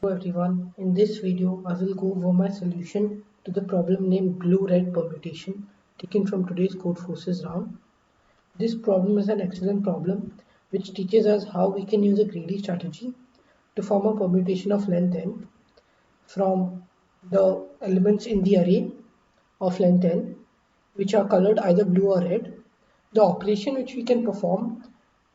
Hello everyone, in this video I will go over my solution to the problem named blue-red permutation taken from today's Codeforces round. This problem is an excellent problem which teaches us how we can use a greedy strategy to form a permutation of length n from the elements in the array of length n which are colored either blue or red. The operation which we can perform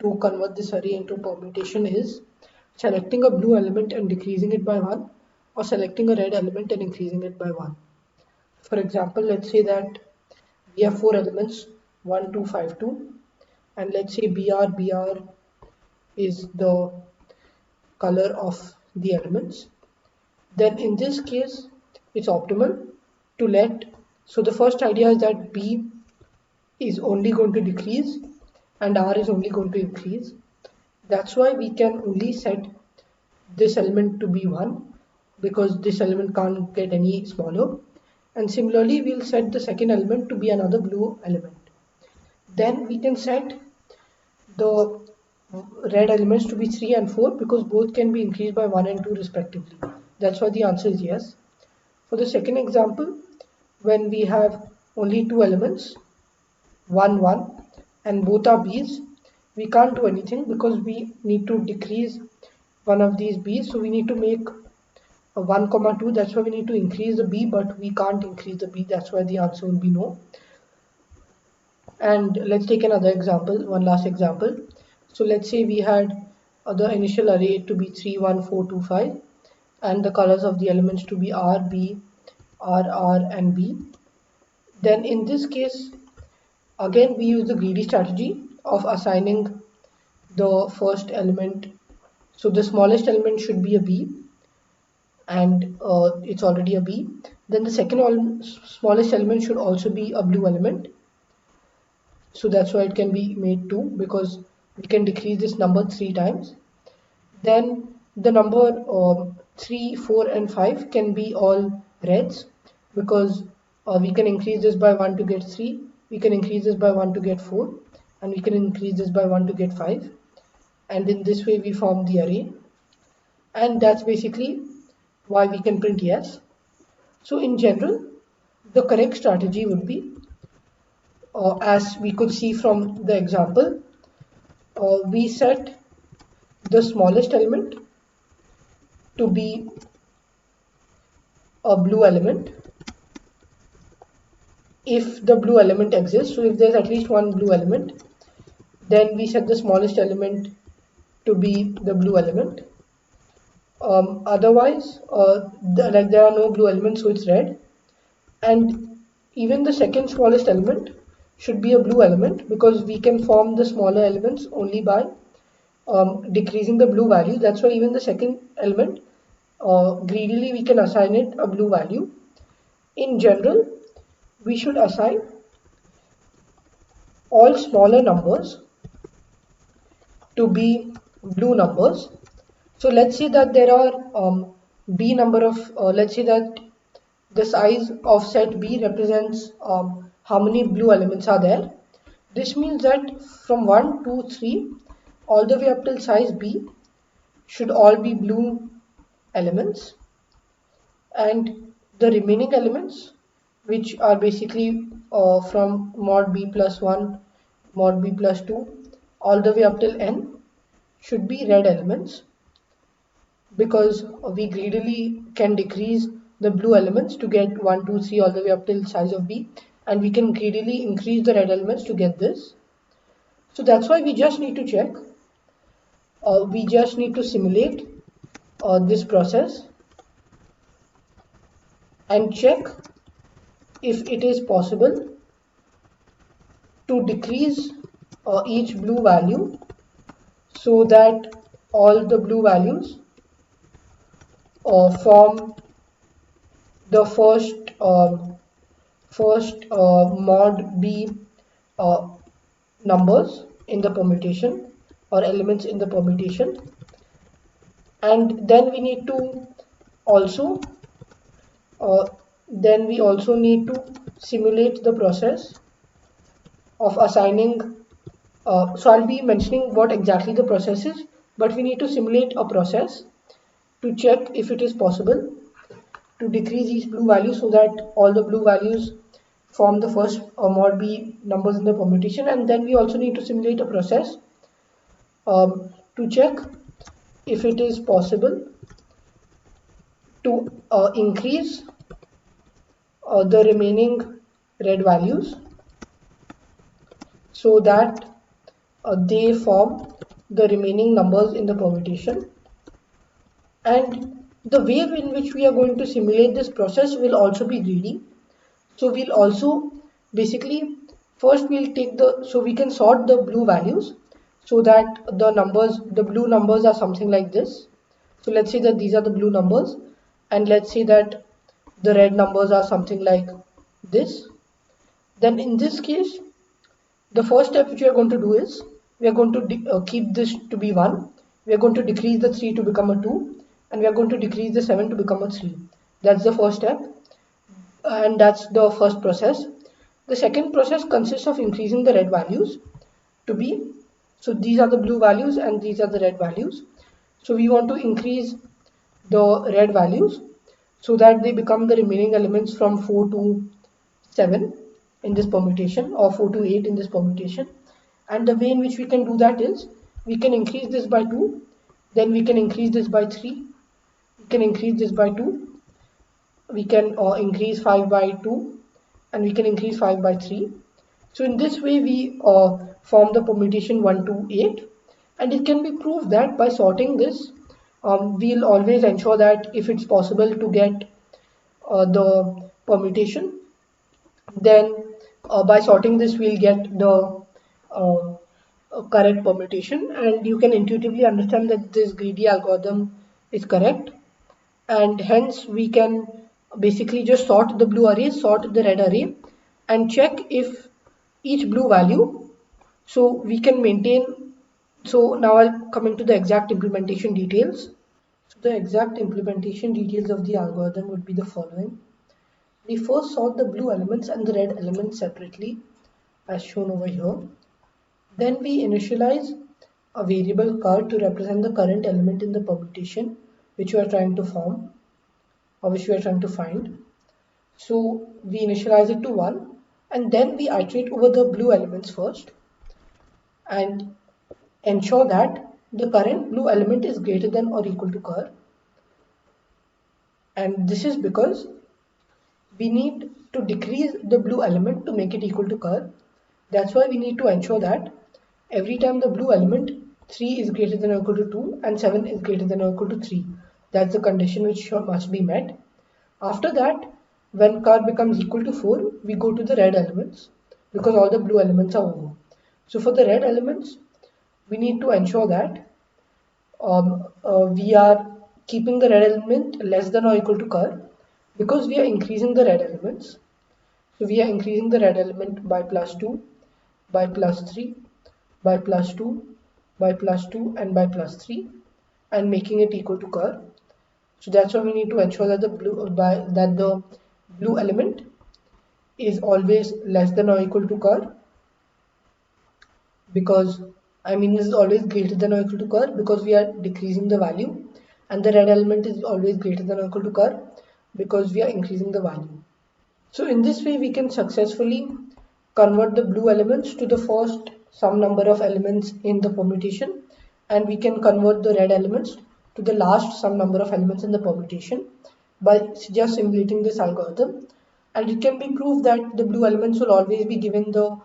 to convert this array into permutation is selecting a blue element and decreasing it by 1 or selecting a red element and increasing it by 1. For example, let's say that we have 4 elements 1, 2, 5, 2, and let's say BR is the color of the elements. Then in this case it's optimal to let, so the first idea is that B is only going to decrease and R is only going to increase. That's why we can only set this element to be 1 because this element can't get any smaller, and similarly we'll set the second element to be another blue element. Then we can set the red elements to be 3 and 4 because both can be increased by 1 and 2 respectively. That's why the answer is yes. For the second example, when we have only two elements 1 1 and both are B's, we can't do anything because we need to decrease one of these B's, so we need to make a 1 comma 2. That's why we need to increase the B, but we can't increase the B. That's why the answer will be no. And let's take another example, one last example. So let's say we had the initial array to be 3 1 4 2 5 and the colors of the elements to be R B R R and B. Then in this case again we use the greedy strategy of assigning the first element, so the smallest element should be a B and it's already a B. Then the second smallest element should also be a blue element, so that's why it can be made 2 because we can decrease this number 3 times. Then the number 3 4 and 5 can be all reds because we can increase this by 1 to get 3, we can increase this by 1 to get 4, and we can increase this by 1 to get 5, and in this way we form the array, and that's basically why we can print yes. So in general the correct strategy would be, as we could see from the example, we set the smallest element to be a blue element if the blue element exists. So if there's at least one blue element, then we set the smallest element to be the blue element. Otherwise, like there are no blue elements, so it's red. And even the second smallest element should be a blue element because we can form the smaller elements only by decreasing the blue value. That's why even the second element, greedily we can assign it a blue value. In general, we should assign all smaller numbers to be blue numbers. So let's say that there are B number of, let's say that the size of set B represents how many blue elements are there. This means that from 1 2 3 all the way up till size B should all be blue elements, and the remaining elements, which are basically from mod B plus 1 mod B plus 2 all the way up till n, should be red elements because we greedily can decrease the blue elements to get 1 2 3 all the way up till size of B, and we can greedily increase the red elements to get this. So that's why we just need to check, we just need to simulate this process and check if it is possible to decrease each blue value so that all the blue values form the first mod B numbers in the permutation or elements in the permutation. And then we need to also need to simulate the process of assigning, so I'll be mentioning what exactly the process is, but we need to simulate a process to check if it is possible to decrease these blue values so that all the blue values form the first mod B numbers in the permutation. And then we also need to simulate a process to check if it is possible to increase the remaining red values so that they form the remaining numbers in the permutation. And the way in which we are going to simulate this process will also be greedy. So we'll also basically first we'll take so we can sort the blue values so that the blue numbers are something like this. So let's say that these are the blue numbers, and let's say that the red numbers are something like this. Then in this case, the first step which we are going to do is we are going to keep this to be 1. We are going to decrease the 3 to become a 2, and we are going to decrease the 7 to become a 3. That's the first step, and that's the first process. The second process consists of increasing the red values to be, so these are the blue values and these are the red values. So we want to increase the red values so that they become the remaining elements from 4 to 7 in this permutation, or 4 to 8 in this permutation. And the way in which we can do that is we can increase this by 2, then we can increase this by 3, we can increase this by 2, we can increase 5 by 2, and we can increase 5 by 3. So in this way we form the permutation 1 to 8, and it can be proved that by sorting this we'll always ensure that if it's possible to get the permutation, then by sorting this we'll get the correct permutation, and you can intuitively understand that this greedy algorithm is correct, and hence we can basically just sort the blue array, sort the red array, and check if each blue value, so we can maintain. So now I'll come into the exact implementation details. So the exact implementation details of the algorithm would be the following. We first sort the blue elements and the red elements separately as shown over here. Then we initialize a variable cur to represent the current element in the permutation which we are trying to form, or which we are trying to find. So we initialize it to 1, and then we iterate over the blue elements first and ensure that the current blue element is greater than or equal to cur. And this is because we need to decrease the blue element to make it equal to cur. That's why we need to ensure that every time the blue element 3 is greater than or equal to 2 and 7 is greater than or equal to 3. That's the condition which must be met. After that, when cur becomes equal to 4, we go to the red elements because all the blue elements are over. So for the red elements, we need to ensure that we are keeping the red element less than or equal to cur because we are increasing the red elements. So we are increasing the red element by +2, by +3, by +2, by +2, and by +3, and making it equal to cur. So that's why we need to ensure that the blue element is always less than or equal to cur, because is always greater than or equal to cur because we are decreasing the value, and the red element is always greater than or equal to cur because we are increasing the value. So in this way we can successfully convert the blue elements to the first some number of elements in the permutation, and we can convert the red elements to the last some number of elements in the permutation by just simulating this algorithm. And it can be proved that the blue elements will always be given the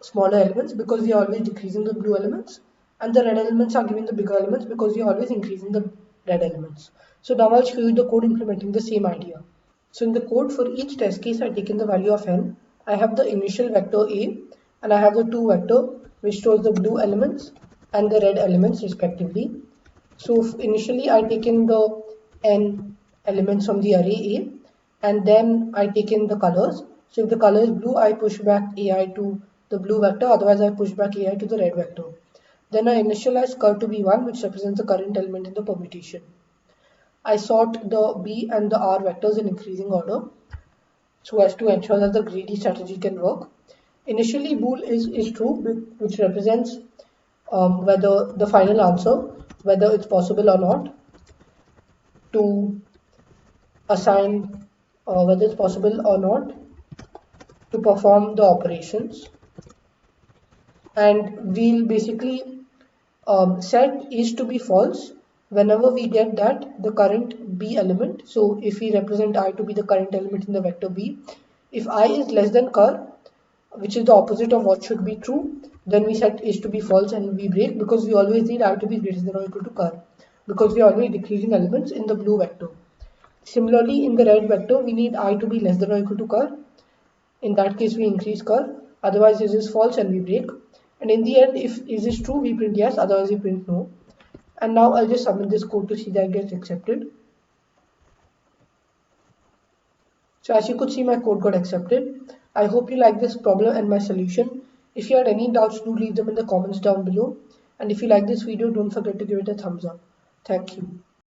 smaller elements because we are always decreasing the blue elements, and the red elements are given the bigger elements because we are always increasing the red elements. So now I'll show you the code implementing the same idea. So in the code for each test case, I take in the value of n. I have the initial vector a, and I have the two vector which stores the blue elements and the red elements respectively. So initially I take in the n elements from the array a, and then I take in the colors. So if the color is blue, I push back ai to the blue vector, otherwise I push back ai to the red vector. Then I initialize cur to be 1, which represents the current element in the permutation. I sort the B and the R vectors in increasing order so as to ensure that the greedy strategy can work. Initially, bool is true, which represents whether the final answer, whether it's possible or not to assign whether it's possible or not to perform the operations, and we'll basically set is to be false whenever we get that the current b element. So if we represent I to be the current element in the vector b, if I is less than cur, which is the opposite of what should be true, then we set is to be false and we break, because we always need I to be greater than or equal to cur, because we are always decreasing elements in the blue vector. Similarly, in the red vector, we need I to be less than or equal to cur. In that case, we increase cur, otherwise is false and we break. And in the end, if is true, we print yes, otherwise we print no. And now I'll just submit this code to see that it gets accepted. So as you could see, my code got accepted. I hope you like this problem and my solution. If you had any doubts, do leave them in the comments down below. And if you like this video, don't forget to give it a thumbs up. Thank you.